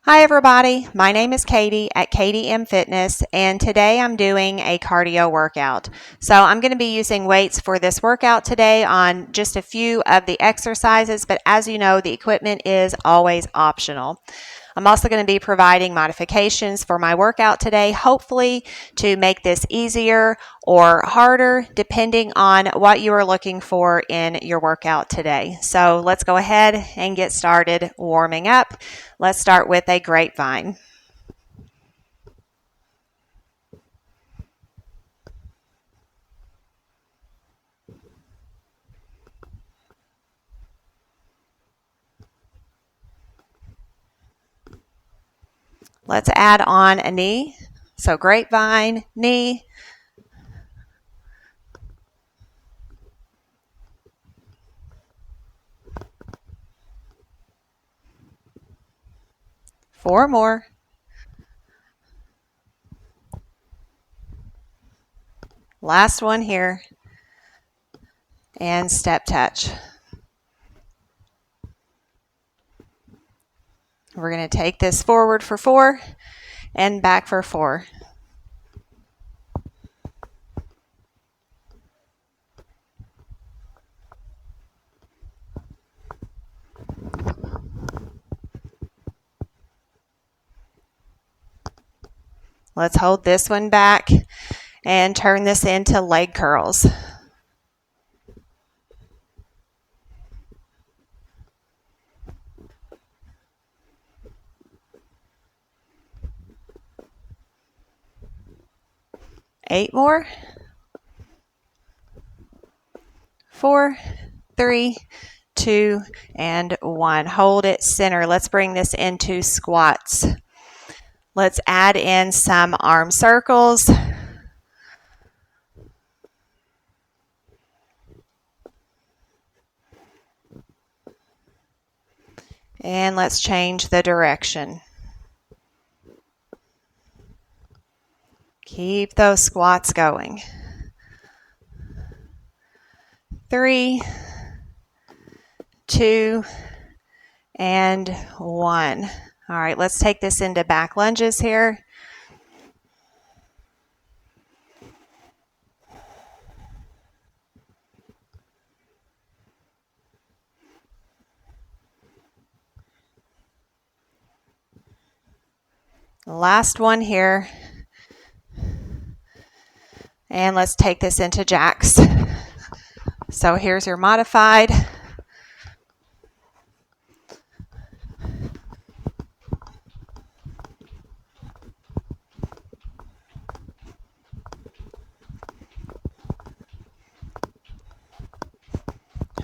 Hi everybody, my name is Katie at KatieMFitness and today I'm doing a cardio workout. So I'm going to be using weights for this workout today on just a few of the exercises, but as you know, the equipment is always optional. I'm also going to be providing modifications for my workout today, hopefully to make this easier or harder depending on what you are looking for in your workout today. So let's go ahead and get started warming up. Let's start with a grapevine. Let's add on a knee. So grapevine, knee. Four more. Last one here. And step touch. We're going to take this forward for 4 and back for 4. Let's hold this one back and turn this into leg curls. Eight more. 4, 3, 2, and 1. Hold it center. Let's bring this into squats. Let's add in some arm circles. And let's change the direction. Keep those squats going. 3, 2, and 1. All right, let's take this into back lunges here. Last one here. And let's take this into jacks. So here's your modified.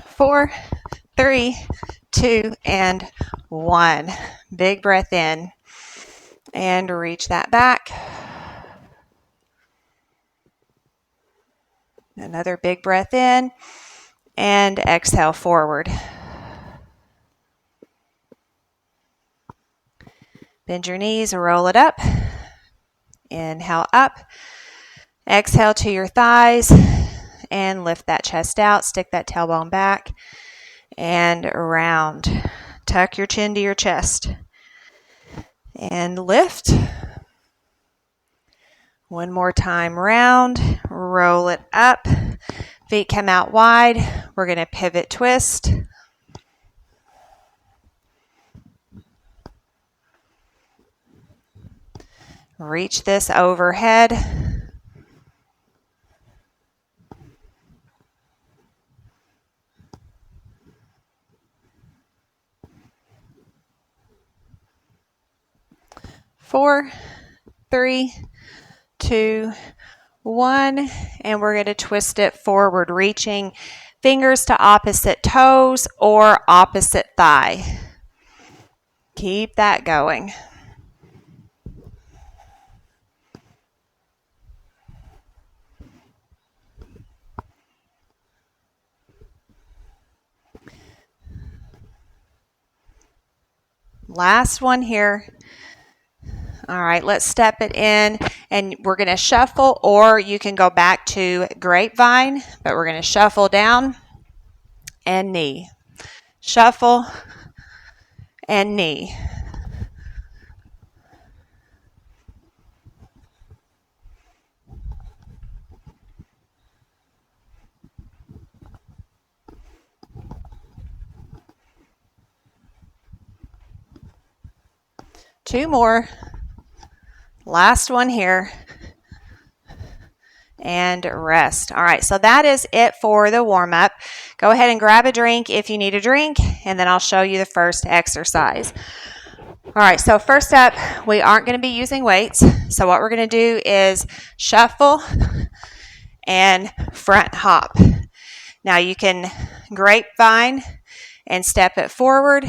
Four, 3, 2, and 1. Big breath in. And reach that back. Another big breath in. And exhale forward. Bend your knees, roll it up. Inhale up. Exhale to your thighs. And lift that chest out. Stick that tailbone back. And round. Tuck your chin to your chest. And lift. One more time, round. Roll it up. Feet come out wide. We're going to pivot twist. Reach this overhead. Four, 3, 2, 1, and we're going to twist it forward, reaching fingers to opposite toes or opposite thigh. Keep that going. Last one here. All right, let's step it in and we're going to shuffle, or you can go back to grapevine, but we're going to shuffle down and knee. Shuffle and knee. 2 more. Last one here. And rest. All right, so that is it for the warm-up. Go ahead and grab a drink if you need a drink, and then I'll show you the first exercise. All right, so first up, we aren't going to be using weights. So what we're going to do is shuffle and front hop. Now you can grapevine and step it forward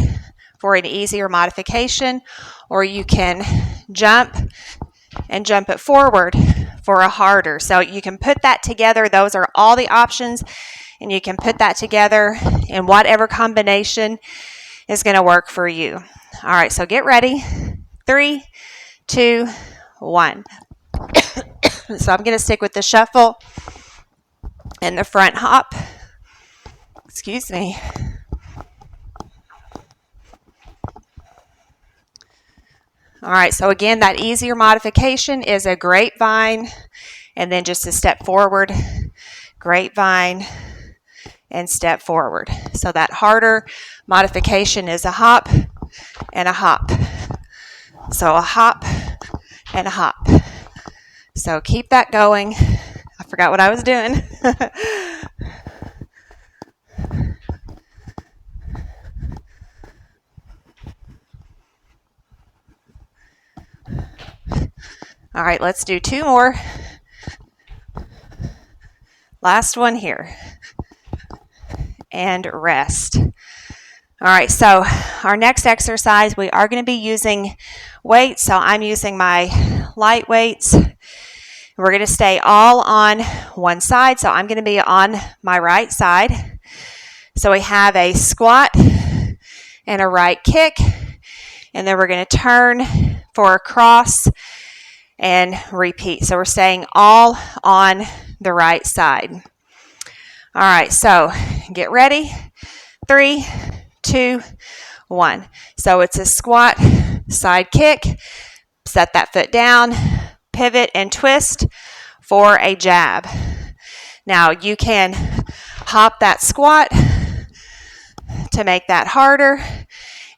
for an easier modification, or you can jump and jump it forward for a harder. So you can put that together. Those are all the options, and you can put that together in whatever combination is going to work for you. All right, so get ready. 3, 2, 1. So I'm going to stick with the shuffle and the front hop. Excuse me. All right, so again, that easier modification is a grapevine, and then just a step forward, grapevine, and step forward. So that harder modification is a hop and a hop. So a hop and a hop. So keep that going. I forgot what I was doing. All right, let's do 2 more. Last one here. And rest. All right, so our next exercise, we are going to be using weights. So I'm using my light weights. We're going to stay all on one side. So I'm going to be on my right side. So we have a squat and a right kick. And then we're going to turn for a cross and repeat. So we're staying all on the right side. All right, so get ready. 3, 2, 1. So it's a squat, side kick, set that foot down, pivot and twist for a jab. Now you can hop that squat to make that harder.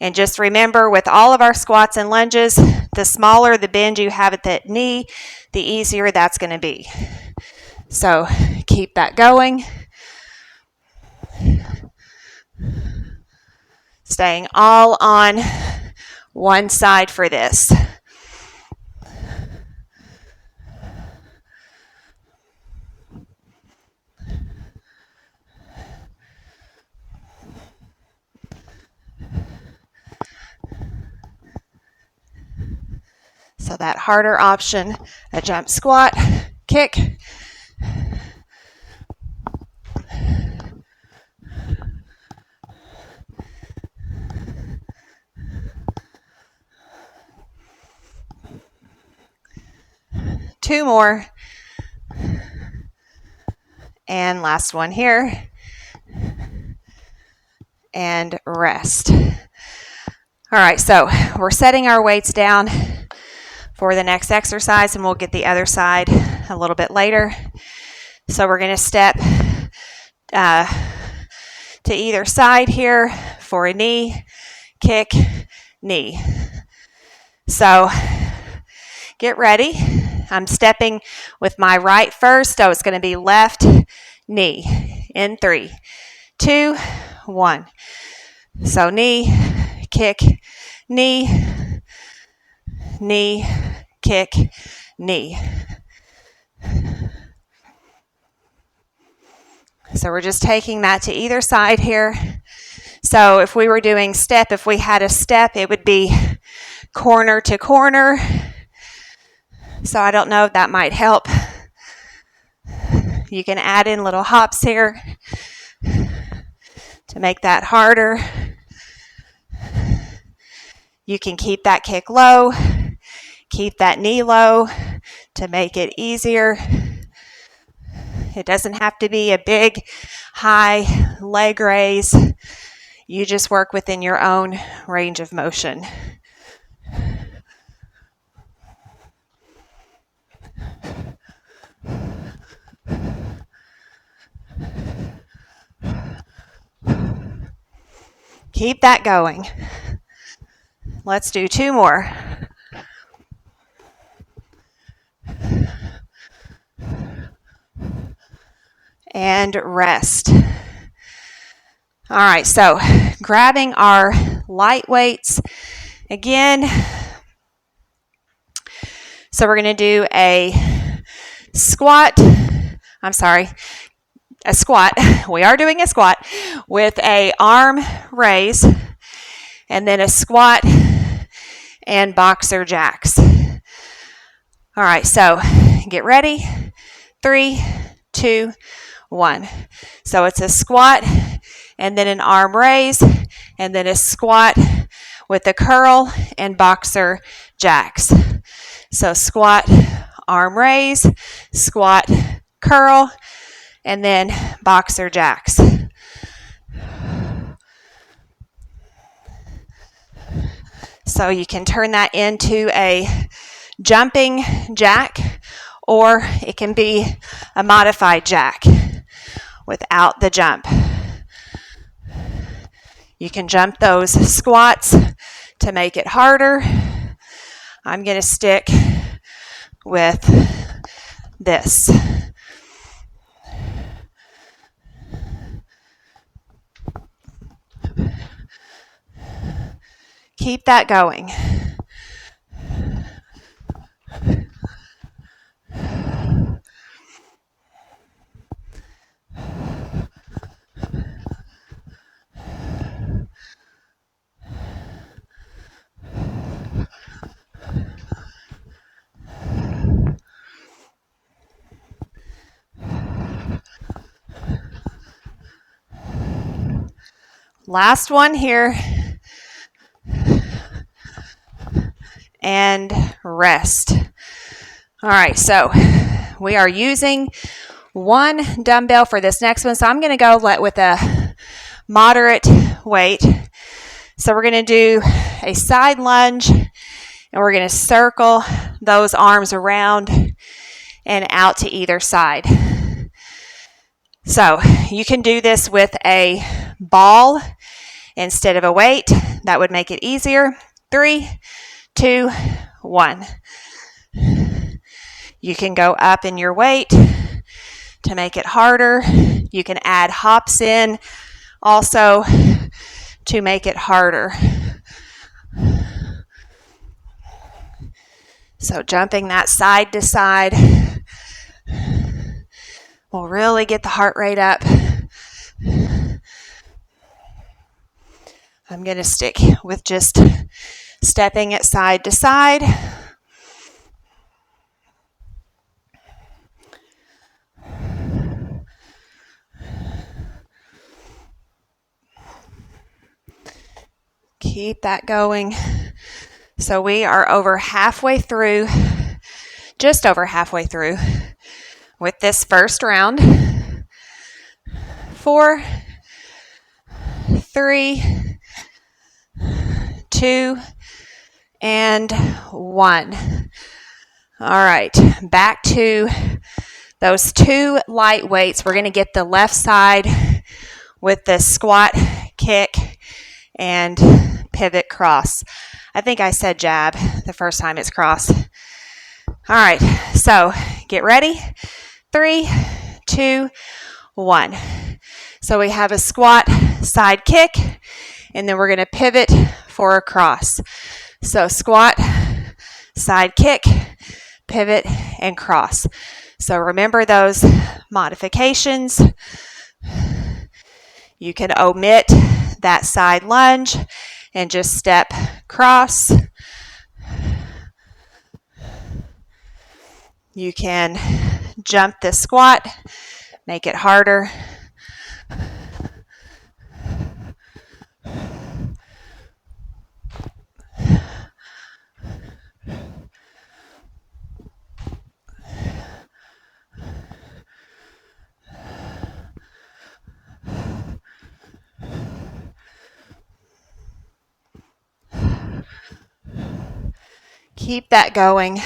And just remember, with all of our squats and lunges, the smaller the bend you have at that knee, the easier that's going to be. So keep that going. Staying all on one side for this. So that harder option, a jump squat, kick. Two more. And last one here. And rest. All right, so we're setting our weights down for the next exercise, and we'll get the other side a little bit later. So we're going to step to either side here for a knee, kick, knee. So get ready. I'm stepping with my right first, so it's going to be left knee in 3, 2, 1. So knee, kick, knee, knee, kick, knee. So we're just taking that to either side here. So if we were doing step, if we had a step, it would be corner to corner. So I don't know if that might help. You can add in little hops here to make that harder. You can keep that kick low, keep that knee low to make it easier. It doesn't have to be a big, high leg raise. You just work within your own range of motion. Keep that going. Let's do 2 more. and rest. All right, so grabbing our light weights again. So we're going to do a squat. A squat. We are doing a squat with a arm raise, and then a squat and boxer jacks. All right, so get ready. 3, 2, 1. So it's a squat and then an arm raise and then a squat with a curl and boxer jacks. So squat, arm raise, squat, curl, and then boxer jacks. So you can turn that into a jumping jack, or it can be a modified jack without the jump. You can jump those squats to make it harder. I'm going to stick with this. Keep that going. Last one here. And rest. All right, so we are using one dumbbell for this next one. So I'm going to go with a moderate weight. So we're going to do a side lunge, and we're going to circle those arms around and out to either side. So you can do this with a ball instead of a weight. That would make it easier. 3, 2, 1. You can go up in your weight to make it harder. You can add hops in also to make it harder. So jumping that side to side will really get the heart rate up. I'm going to stick with just stepping it side to side. Keep that going. So we are over halfway through, just over halfway through with this first round. 4, 3, 2, and 1. All right, back to those 2 light weights. We're going to get the left side with the squat, kick, and pivot cross. I think I said jab the first time it's cross. All right, so get ready. 3, 2, 1. So we have a squat, side kick, and then we're going to pivot for a cross. So squat, side kick, pivot, and cross. So remember those modifications. You can omit that side lunge and just step cross. You can jump the squat, make it harder. Keep that going.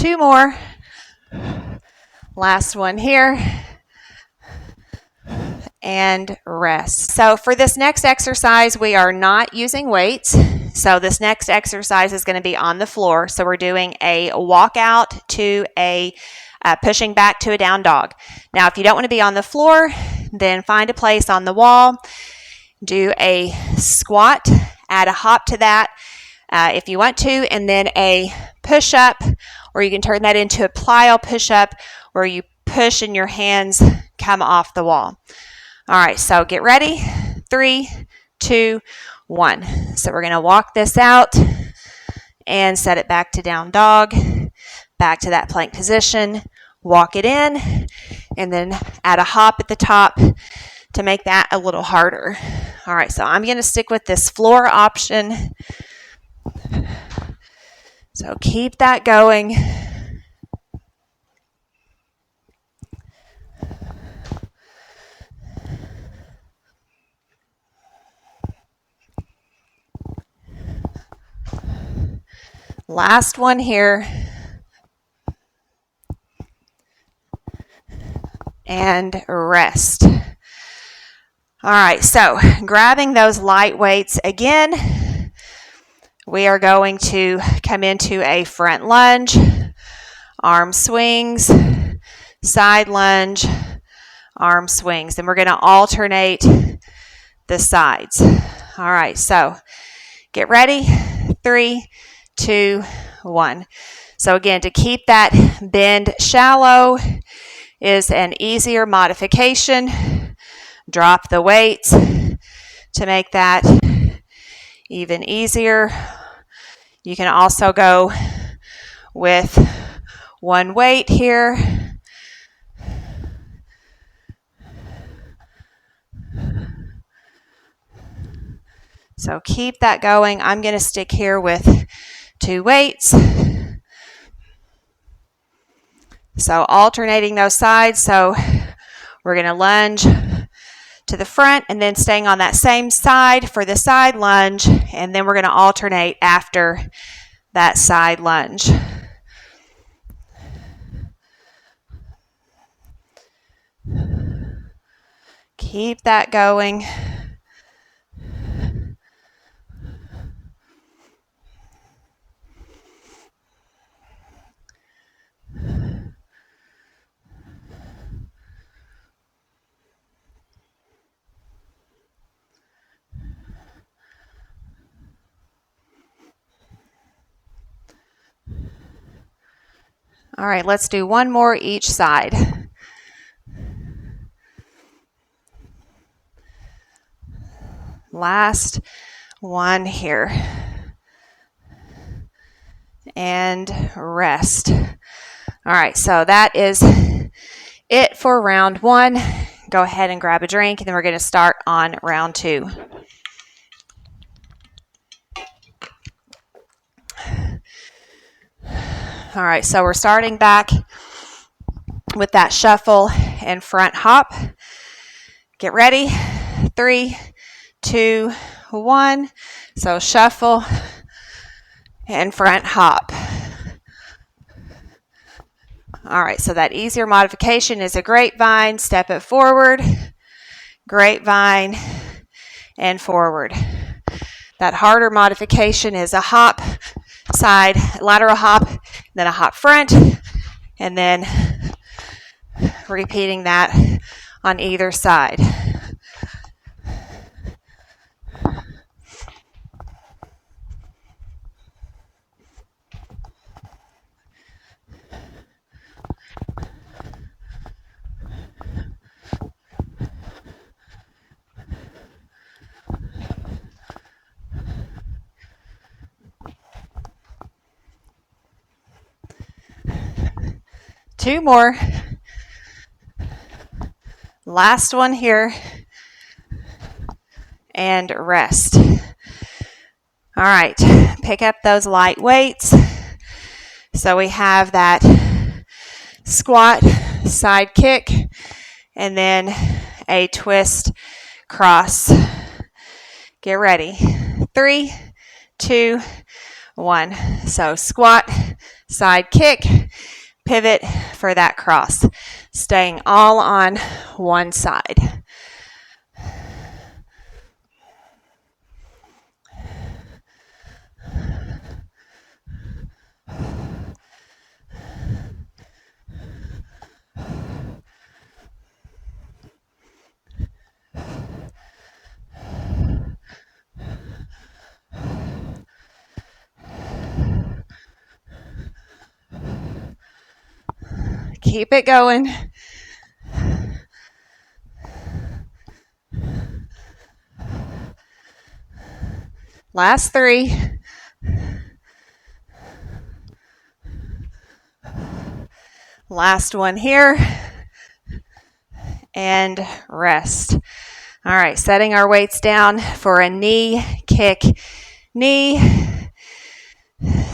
2 more. Last one here. And rest. So for this next exercise, we are not using weights. So this next exercise is going to be on the floor. So we're doing a walkout to a pushing back to a down dog. Now, if you don't want to be on the floor, then find a place on the wall. Do a squat, add a hop to that if you want to, and then a push-up, or you can turn that into a plyo push-up where you push and your hands come off the wall. All right, so get ready. 3, 2, 1. So we're going to walk this out and set it back to down dog, back to that plank position, walk it in, and then add a hop at the top to make that a little harder. All right, so I'm going to stick with this floor option. So keep that going. Last one here. And rest. All right, so grabbing those light weights again, we are going to come into a front lunge, arm swings, side lunge, arm swings, and we're going to alternate the sides. All right, so get ready. 3, 2, 1. So again, to keep that bend shallow is an easier modification. Drop the weights to make that even easier. You can also go with one weight here. So keep that going. I'm going to stick here with 2 weights. So alternating those sides. So we're going to lunge to the front and then staying on that same side for the side lunge. And then we're going to alternate after that side lunge. Keep that going. All right, let's do one more each side. Last one here. And rest. All right, so that is it for round 1. Go ahead and grab a drink, and then we're going to start on round 2. All right, so we're starting back with that shuffle and front hop. Get ready. 3, 2, 1. So shuffle and front hop. All right, so that easier modification is a grapevine. Step it forward, grapevine, and forward. That harder modification is a hop, side, lateral hop, then a hop front, and then repeating that on either side. Two more. Last one here. And rest. All right, pick up those light weights. So we have that squat, side kick, and then a twist cross. Get ready. 3, 2, 1. So squat, side kick, pivot for that cross, staying all on one side. Keep it going. Last 3. Last one here. And rest. All right, setting our weights down for a knee, kick, knee.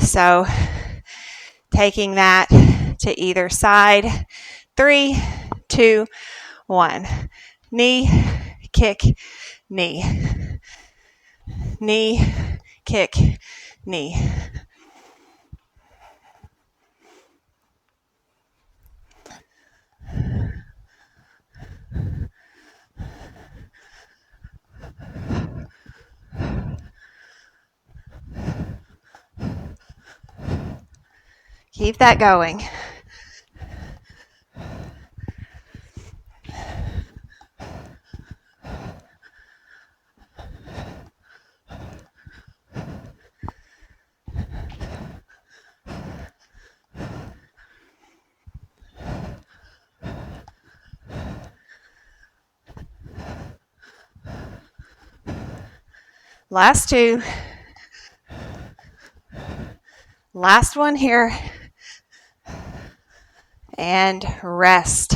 So taking that to either side. 3, 2, 1. Knee, kick, knee. Knee, kick, knee. Keep that going. Last 2. Last one here. And rest.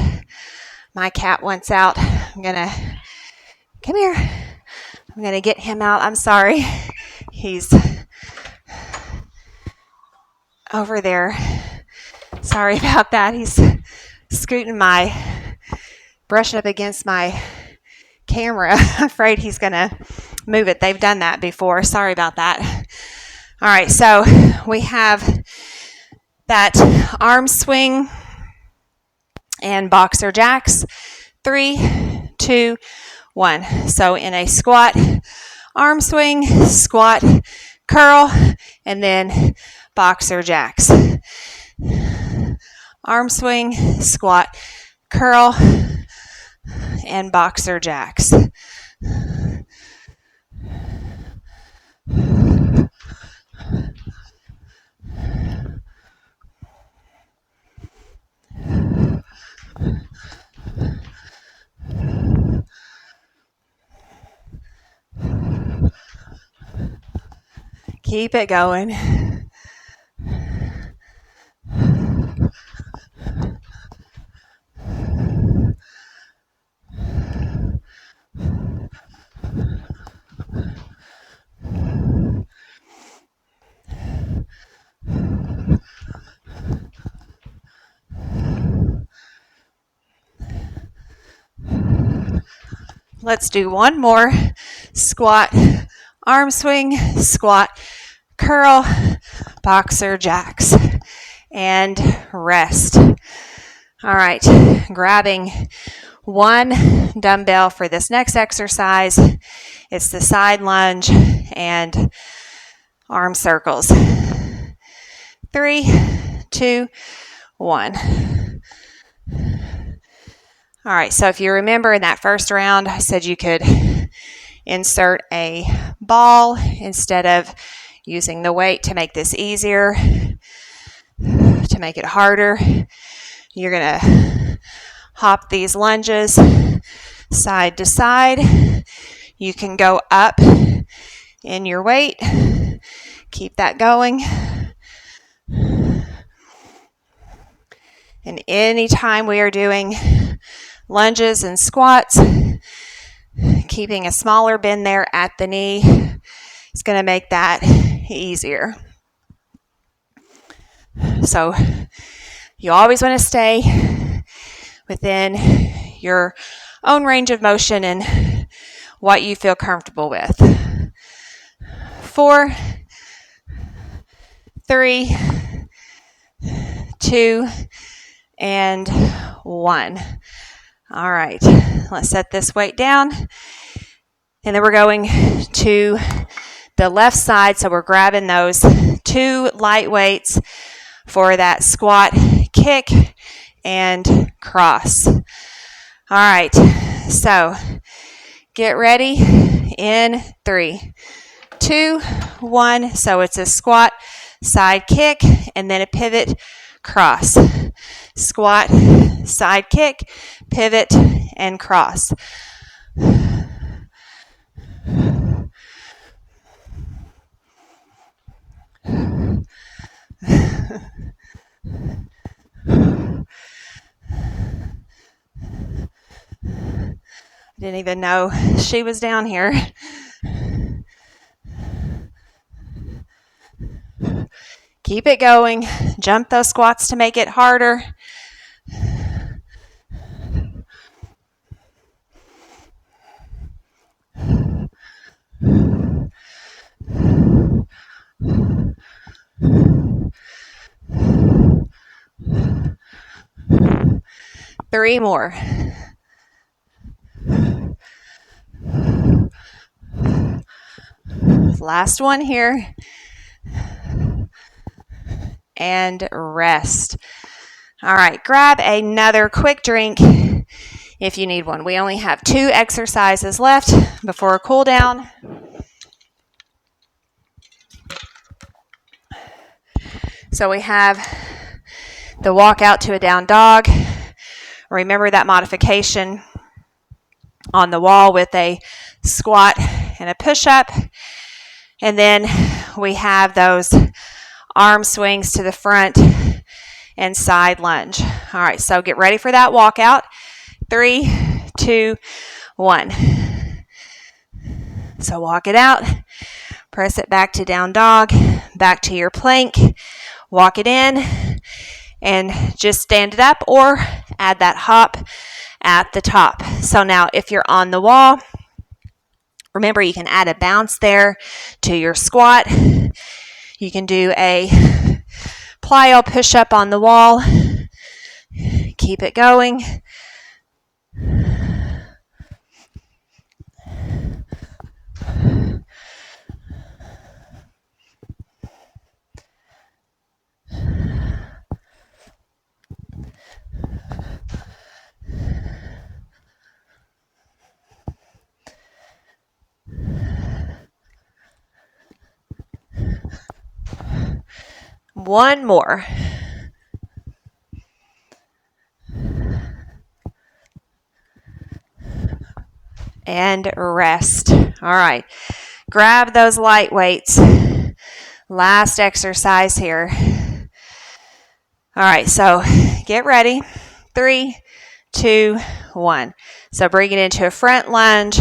My cat wants out. Come here. I'm gonna get him out. I'm sorry. He's over there. Sorry about that. He's scooting brushing up against my camera. I'm afraid he's gonna move it. They've done that before. Sorry about that. All right, so we have that arm swing and boxer jacks. 3, 2, 1. So in a squat, arm swing, squat, curl, and then boxer jacks. Arm swing, squat, curl, and boxer jacks. Keep it going. Let's do one more. Squat, arm swing, squat, curl, boxer jacks, and rest. All right, grabbing one dumbbell for this next exercise. It's the side lunge and arm circles. 3, 2, 1. All right, so if you remember in that first round, I said you could insert a ball instead of using the weight to make this easier, to make it harder. You're going to hop these lunges side to side. You can go up in your weight. Keep that going. And anytime we are doing lunges and squats, keeping a smaller bend there at the knee is going to make that easier. So you always want to stay within your own range of motion and what you feel comfortable with. 4, 3, 2, and 1. All right, let's set this weight down. And then we're going to the left side, so we're grabbing those 2 light weights for that squat, kick, and cross. All right, so get ready in 3, 2, 1. So it's a squat, side kick, and then a pivot, cross. Squat, side kick, pivot, and cross. Didn't even know she was down here. Keep it going. Jump those squats to make it harder. Three more. Last one here. And rest. All right, grab another quick drink if you need one. We only have 2 exercises left before a cool down. So we have the walk out to a down dog. Remember that modification on the wall with a squat and a push-up. And then we have those arm swings to the front and side lunge. All right, so get ready for that walkout. 3, 2, 1. So walk it out. Press it back to down dog, back to your plank. Walk it in and just stand it up or add that hop at the top. So now if you're on the wall, remember you can add a bounce there to your squat. You can do a plyo push-up on the wall. Keep it going. One more. And rest. All right. Grab those light weights. Last exercise here. All right, so get ready. 3, 2, 1. So bring it into a front lunge.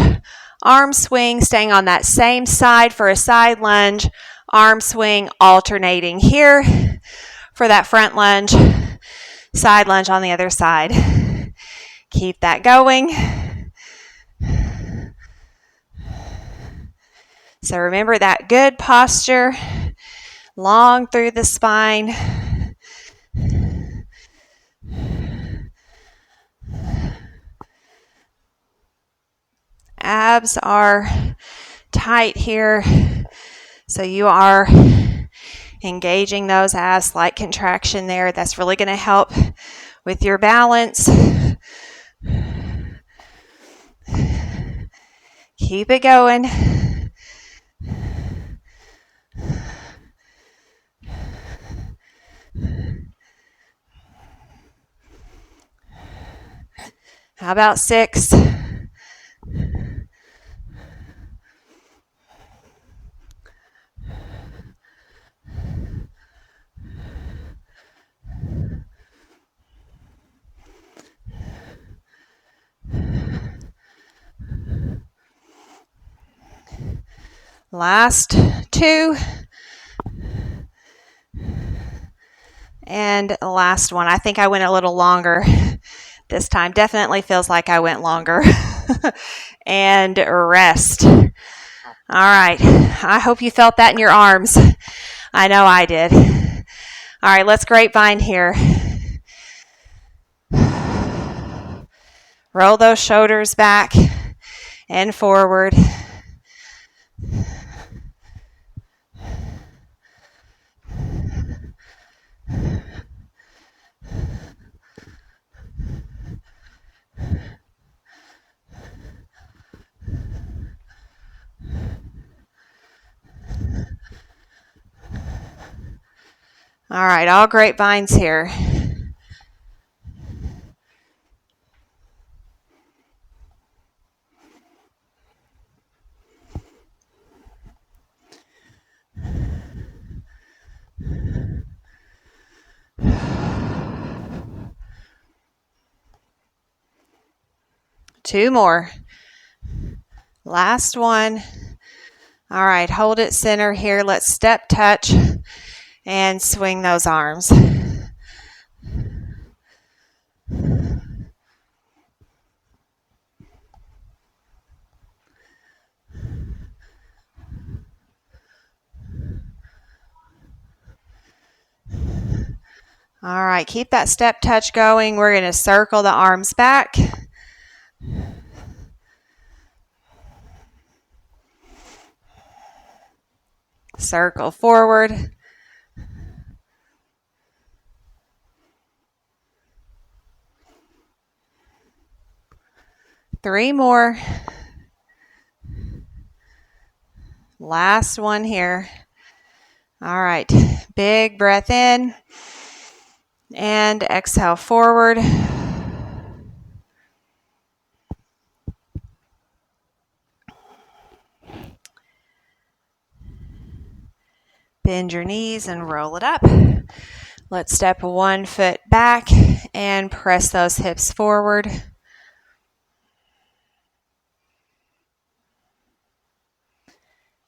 Arm swing, staying on that same side for a side lunge. Arm swing, alternating here for that front lunge. Side lunge on the other side. Keep that going. So remember that good posture, long through the spine. Abs are tight here, so you are engaging those abs, slight contraction there. That's really going to help with your balance. Keep it going. How about 6? Last 2. And last one. I think I went a little longer this time. Definitely feels like I went longer. And rest. All right. I hope you felt that in your arms. I know I did. All right, let's grapevine here. Roll those shoulders back and forward. All right, all grapevines here. Two more. Last one. All right, hold it center here. Let's step touch and swing those arms. All right, keep that step touch going. We're going to circle the arms back. Circle forward. Three more. Last one here. All right, big breath in and exhale forward. Bend your knees and roll it up. Let's step 1 foot back and press those hips forward.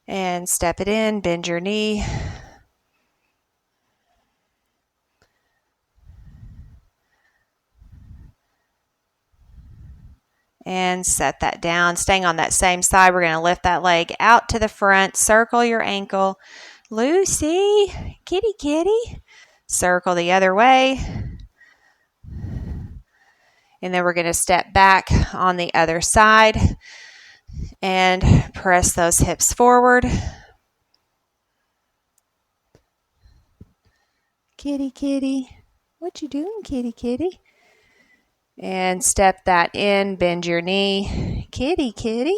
And step it in, bend your knee. And set that down. Staying on that same side, we're going to lift that leg out to the front, circle your ankle. Lucy, kitty, kitty. Circle the other way. And then we're going to step back on the other side and press those hips forward. Kitty, kitty. What you doing, kitty, kitty? And step that in, bend your knee. Kitty, kitty.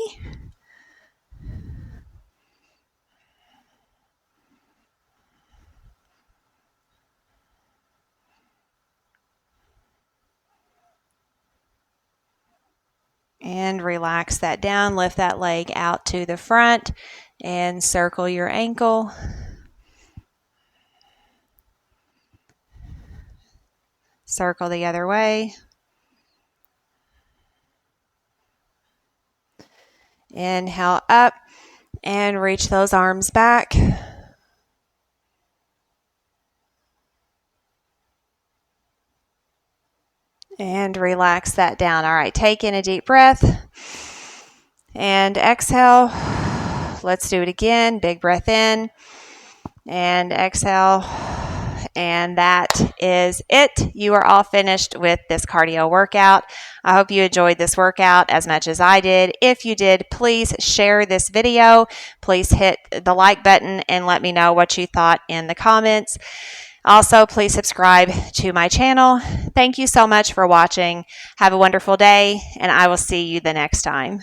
And relax that down, lift that leg out to the front and circle your ankle. Circle the other way. Inhale up and reach those arms back. And relax that down. All right, take in a deep breath and exhale. Let's do it again. Big breath in and exhale. And that is it. You are all finished with this cardio workout. I hope you enjoyed this workout as much as I did. If you did, please share this video. Please hit the like button and let me know what you thought in the comments. Also, please subscribe to my channel. Thank you so much for watching. Have a wonderful day, and I will see you the next time.